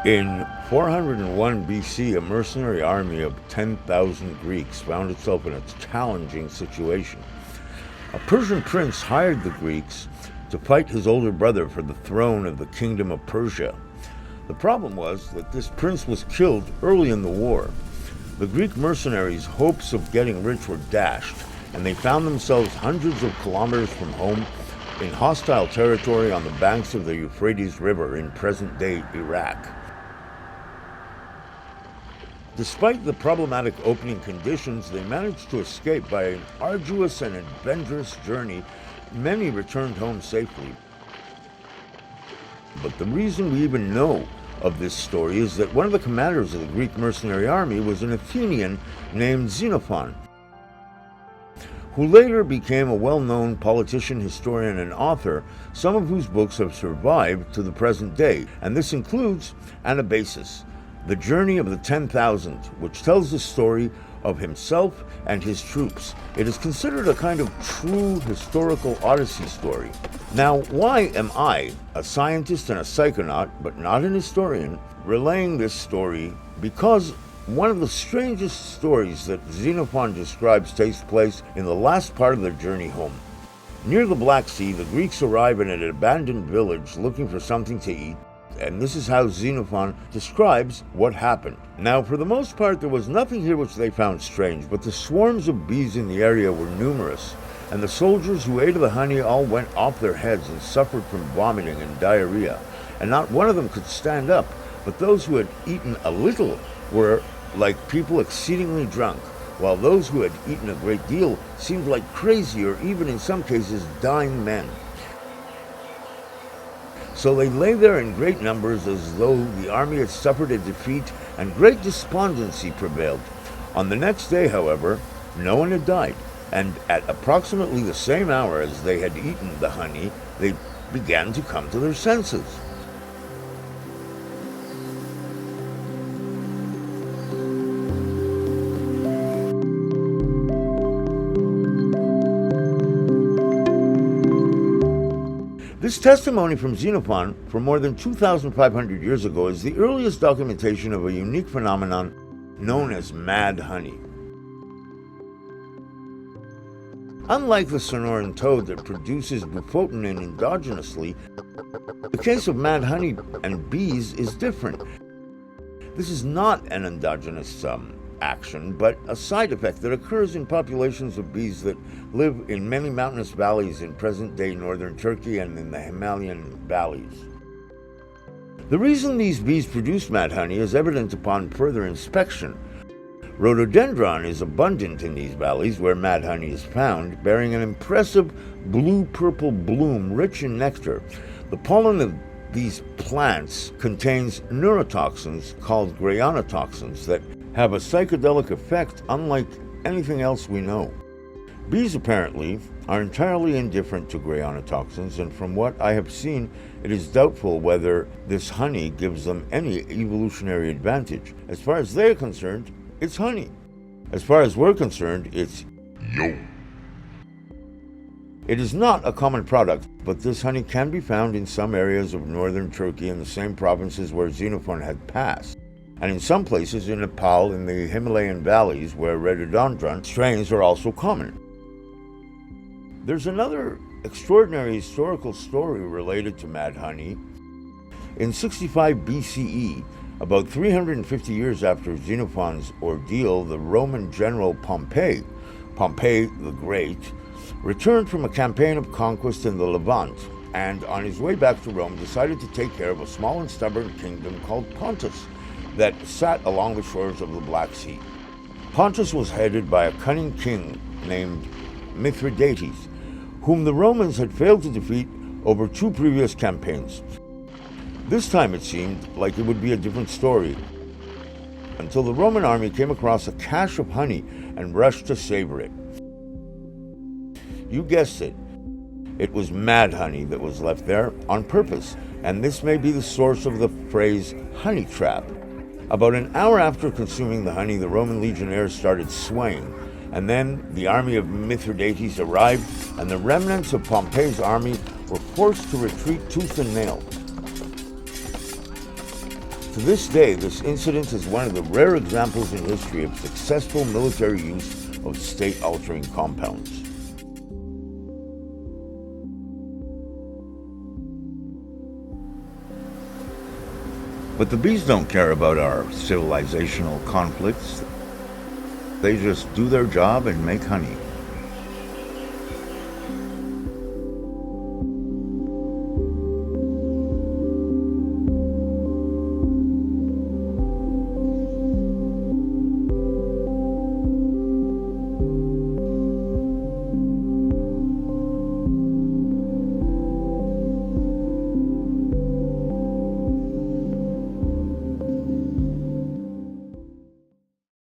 In 401 BC, a mercenary army of 10,000 Greeks found itself in a challenging situation. A Persian prince hired the Greeks to fight his older brother for the throne of the kingdom of Persia. The problem was that this prince was killed early in the war. The Greek mercenaries' hopes of getting rich were dashed, and they found themselves hundreds of kilometers from home in hostile territory on the banks of the Euphrates River in present-day Iraq. Despite the problematic opening conditions, they managed to escape by an arduous and adventurous journey. Many returned home safely. But the reason we even know of this story is that one of the commanders of the Greek mercenary army was an Athenian named Xenophon, who later became a well-known politician, historian, and author, some of whose books have survived to the present day, and this includes Anabasis, The Journey of the 10,000, which tells the story of himself and his troops. It is considered a kind of true historical Odyssey story. Now, why am I, a scientist and a psychonaut, but not an historian, relaying this story? Because one of the strangest stories that Xenophon describes takes place in the last part of their journey home. Near the Black Sea, the Greeks arrive in an abandoned village looking for something to eat, and this is how Xenophon describes what happened. Now, for the most part, there was nothing here which they found strange, but the swarms of bees in the area were numerous, and the soldiers who ate of the honey all went off their heads and suffered from vomiting and diarrhea, and not one of them could stand up, but those who had eaten a little were like people exceedingly drunk, while those who had eaten a great deal seemed like crazy or even in some cases dying men. So they lay there in great numbers as though the army had suffered a defeat, and great despondency prevailed. On the next day, however, no one had died, and at approximately the same hour as they had eaten the honey, they began to come to their senses. This testimony from Xenophon from more than 2,500 years ago is the earliest documentation of a unique phenomenon known as mad honey. Unlike the Sonoran toad that produces bufotenin endogenously, the case of mad honey and bees is different. This is not an endogenous action, but a side effect that occurs in populations of bees that live in many mountainous valleys in present-day northern Turkey and in the Himalayan valleys. The reason these bees produce mad honey is evident upon further inspection. Rhododendron is abundant in these valleys where mad honey is found, bearing an impressive blue-purple bloom rich in nectar. The pollen of these plants contains neurotoxins called grayanotoxins that have a psychedelic effect unlike anything else we know. Bees apparently are entirely indifferent to grayanotoxins, and from what I have seen, it is doubtful whether this honey gives them any evolutionary advantage. As far as they're concerned, it's honey. As far as we're concerned, it's yo. It is not a common product, but this honey can be found in some areas of northern Turkey in the same provinces where Xenophon had passed, and in some places in Nepal in the Himalayan valleys where rhododendron strains are also common. There's another extraordinary historical story related to mad honey. In 65 BCE, about 350 years after Xenophon's ordeal, the Roman general Pompey the Great, returned from a campaign of conquest in the Levant, and on his way back to Rome decided to take care of a small and stubborn kingdom called Pontus that sat along the shores of the Black Sea. Pontus was headed by a cunning king named Mithridates, whom the Romans had failed to defeat over 2 previous campaigns. This time it seemed like it would be a different story, until the Roman army came across a cache of honey and rushed to savor it. You guessed it. It was mad honey that was left there on purpose, and this may be the source of the phrase honey trap. About an hour after consuming the honey, the Roman legionnaires started swaying, and then the army of Mithridates arrived, and the remnants of Pompey's army were forced to retreat tooth and nail. To this day, this incident is one of the rare examples in history of successful military use of state-altering compounds. But the bees don't care about our civilizational conflicts. They just do their job and make honey.